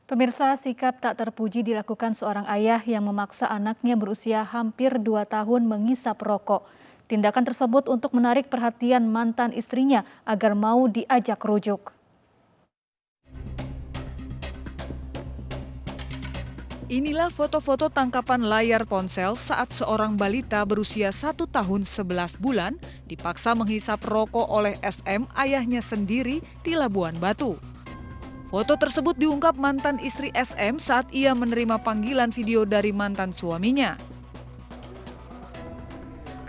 Pemirsa, sikap tak terpuji dilakukan seorang ayah yang memaksa anaknya berusia hampir 2 tahun menghisap rokok. Tindakan tersebut untuk menarik perhatian mantan istrinya agar mau diajak rujuk. Inilah foto-foto tangkapan layar ponsel saat seorang balita berusia 1 tahun 11 bulan dipaksa menghisap rokok oleh SM, ayahnya sendiri di Labuan Batu. Foto tersebut diungkap mantan istri SM saat ia menerima panggilan video dari mantan suaminya.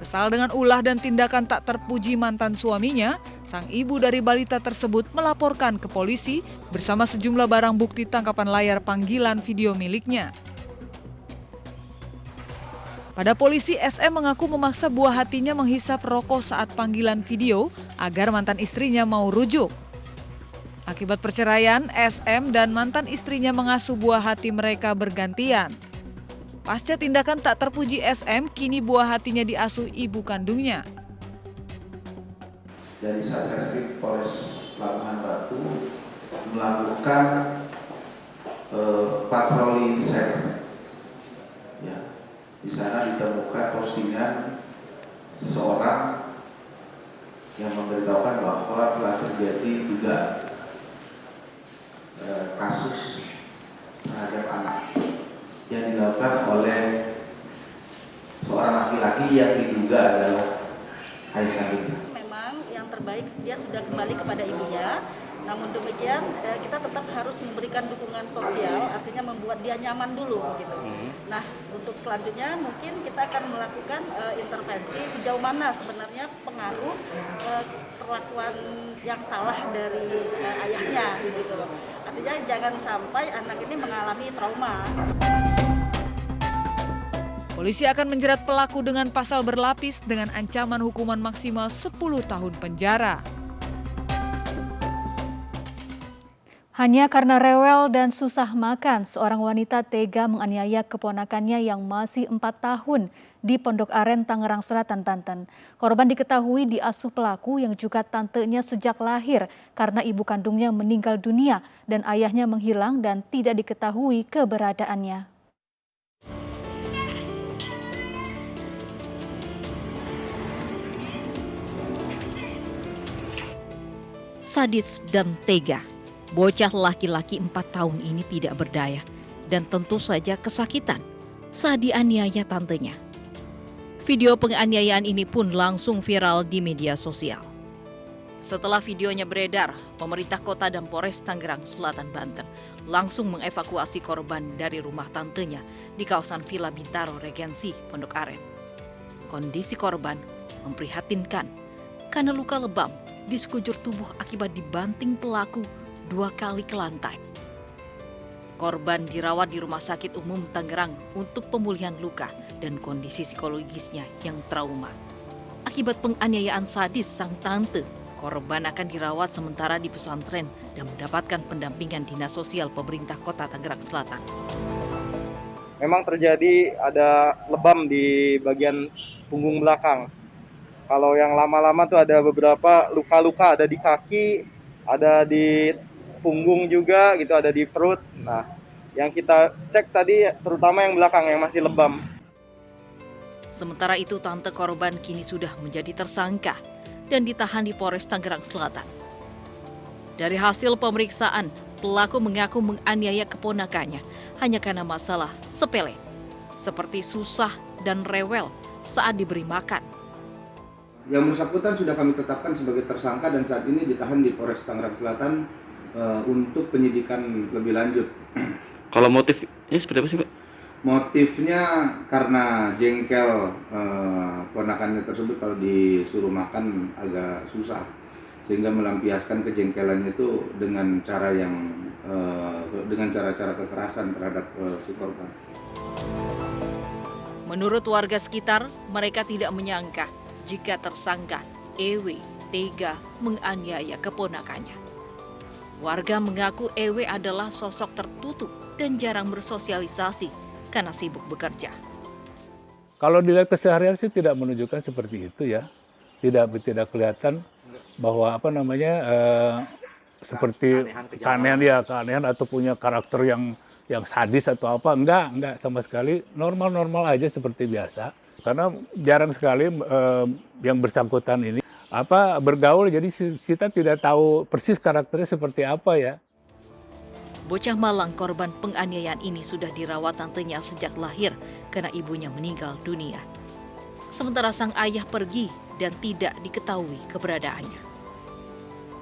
Kesal dengan ulah dan tindakan tak terpuji mantan suaminya, sang ibu dari balita tersebut melaporkan ke polisi bersama sejumlah barang bukti tangkapan layar panggilan video miliknya. Pada polisi, SM mengaku memaksa buah hatinya menghisap rokok saat panggilan video agar mantan istrinya mau rujuk. Akibat perceraian, SM dan mantan istrinya mengasuh buah hati mereka bergantian. Pasca tindakan tak terpuji SM, kini buah hatinya diasuh ibu kandungnya. Dari Satreskrim Polres Labuhan Batu melakukan patroli cyber. Ya, di sana ditemukan postingan seseorang yang memberitahukan bahwa telah terjadi juga kasus terhadap anak yang dilakukan oleh seorang laki-laki yang diduga adalah ayah kandungnya. Memang yang terbaik dia sudah kembali kepada ibunya. Namun demikian kita tetap harus memberikan dukungan sosial, artinya membuat dia nyaman dulu gitu. Nah, untuk selanjutnya mungkin kita akan melakukan intervensi sejauh mana sebenarnya pengaruh perlakuan yang salah dari ayahnya gitu loh. Artinya jangan sampai anak ini mengalami trauma. Polisi akan menjerat pelaku dengan pasal berlapis dengan ancaman hukuman maksimal 10 tahun penjara. Hanya karena rewel dan susah makan, seorang wanita tega menganiaya keponakannya yang masih 4 tahun di Pondok Aren, Tangerang Selatan, Banten. Korban diketahui diasuh pelaku yang juga tantenya sejak lahir karena ibu kandungnya meninggal dunia dan ayahnya menghilang dan tidak diketahui keberadaannya. Sadis dan tega, bocah laki-laki 4 tahun ini tidak berdaya dan tentu saja kesakitan saat dianiaya tantenya. Video penganiayaan ini pun langsung viral di media sosial. Setelah videonya beredar, pemerintah kota dan Polres Tangerang Selatan, Banten langsung mengevakuasi korban dari rumah tantenya di kawasan Villa Bintaro Regensi, Pondok Aren. Kondisi korban memprihatinkan karena luka lebam di sekujur tubuh akibat dibanting pelaku 2 kali ke lantai. Korban dirawat di Rumah Sakit Umum Tangerang untuk pemulihan luka dan kondisi psikologisnya yang trauma. Akibat penganiayaan sadis sang tante, korban akan dirawat sementara di pesantren dan mendapatkan pendampingan Dinas Sosial Pemerintah Kota Tangerang Selatan. Memang terjadi ada lebam di bagian punggung belakang. Kalau yang lama-lama tuh ada beberapa luka-luka, ada di kaki, ada di punggung juga gitu, ada di perut. Nah, yang kita cek tadi terutama yang belakang yang masih lebam. Sementara itu tante korban kini sudah menjadi tersangka dan ditahan di Polres Tangerang Selatan. Dari hasil pemeriksaan, pelaku mengaku menganiaya keponakannya hanya karena masalah sepele, seperti susah dan rewel saat diberi makan. Yang bersangkutan sudah kami tetapkan sebagai tersangka dan saat ini ditahan di Polres Tangerang Selatan untuk penyidikan lebih lanjut. Kalau motifnya seperti apa sih, Pak? Motifnya karena jengkel ponakannya tersebut kalau disuruh makan agak susah, sehingga melampiaskan kejengkelannya itu dengan cara yang dengan cara-cara kekerasan terhadap si korban. Menurut warga sekitar, mereka tidak menyangka jika tersangka EW tega menganiaya keponakannya. Warga mengaku EW adalah sosok tertutup dan jarang bersosialisasi karena sibuk bekerja. Kalau dilihat keseharian sih tidak menunjukkan seperti itu ya, tidak kelihatan bahwa seperti keanehan atau punya karakter yang sadis atau apa, enggak sama sekali, normal aja seperti biasa. Karena jarang sekali yang bersangkutan ini bergaul, jadi kita tidak tahu persis karakternya seperti apa ya. Bocah malang korban penganiayaan ini sudah dirawat tantenya sejak lahir karena ibunya meninggal dunia. Sementara sang ayah pergi dan tidak diketahui keberadaannya.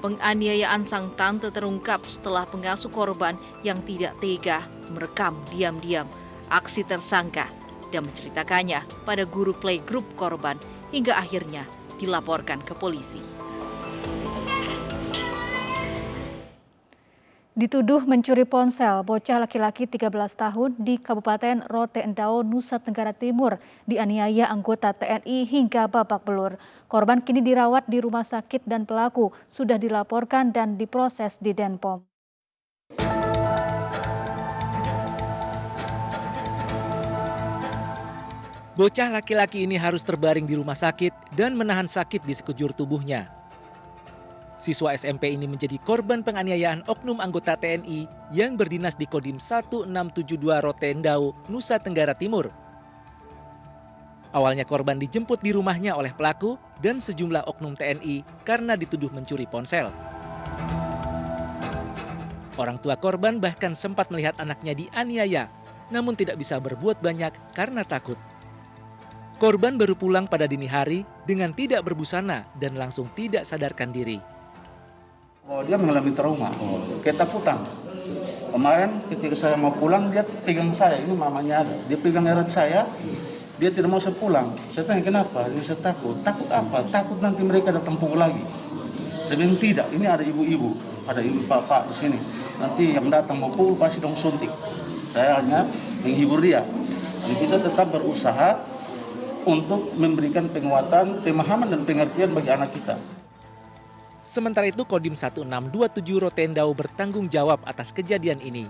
Penganiayaan sang tante terungkap setelah pengasuh korban yang tidak tega merekam diam-diam aksi tersangka dan menceritakannya pada guru playgroup korban hingga akhirnya dilaporkan ke polisi. Dituduh mencuri ponsel, bocah laki-laki 13 tahun di Kabupaten Rotendao, Nusa Tenggara Timur dianiaya anggota TNI hingga babak belur. Korban kini dirawat di rumah sakit dan pelaku sudah dilaporkan dan diproses di Denpom. Bocah laki-laki ini harus terbaring di rumah sakit dan menahan sakit di sekujur tubuhnya. Siswa SMP ini menjadi korban penganiayaan oknum anggota TNI yang berdinas di Kodim 1672 Rotendao, Nusa Tenggara Timur. Awalnya korban dijemput di rumahnya oleh pelaku dan sejumlah oknum TNI karena dituduh mencuri ponsel. Orang tua korban bahkan sempat melihat anaknya dianiaya, namun tidak bisa berbuat banyak karena takut. Korban baru pulang pada dini hari dengan tidak berbusana dan langsung tidak sadarkan diri. Dia mengalami trauma, ketakutan. Kemarin ketika saya mau pulang, dia pegang saya, ini mamanya ada. Dia pegang erat saya, dia tidak mau saya pulang. Saya tanya kenapa, ini saya takut. Takut apa? Takut nanti mereka datang pukul lagi. Saya bilang tidak, ini ada ibu-ibu, ada ibu bapak di sini. Nanti yang datang mau pukul pasti dong suntik. Saya hanya menghibur dia. Dan kita tetap berusaha untuk memberikan penguatan, pemahaman dan pengertian bagi anak kita. Sementara itu Kodim 1627 Rotendao bertanggung jawab atas kejadian ini.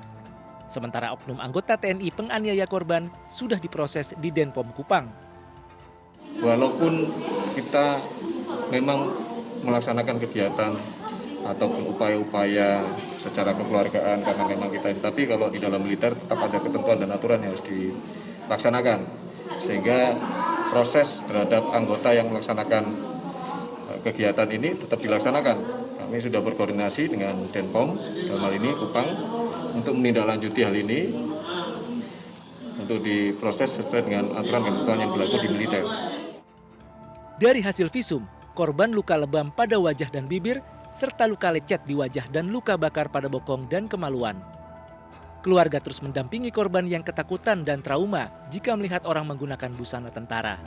Sementara oknum anggota TNI penganiaya korban sudah diproses di Denpom Kupang. Walaupun kita memang melaksanakan kegiatan ataupun upaya-upaya secara kekeluargaan karena memang kita, tapi kalau di dalam militer tetap ada ketentuan dan aturan yang harus dilaksanakan. Sehingga proses terhadap anggota yang melaksanakan kegiatan ini tetap dilaksanakan. Kami sudah berkoordinasi dengan Denpom, dalam hal ini Kupang, untuk menindaklanjuti hal ini untuk diproses sesuai dengan aturan dan ketentuan yang berlaku di militer. Dari hasil visum, korban luka lebam pada wajah dan bibir, serta luka lecet di wajah dan luka bakar pada bokong dan kemaluan. Keluarga terus mendampingi korban yang ketakutan dan trauma jika melihat orang menggunakan busana tentara.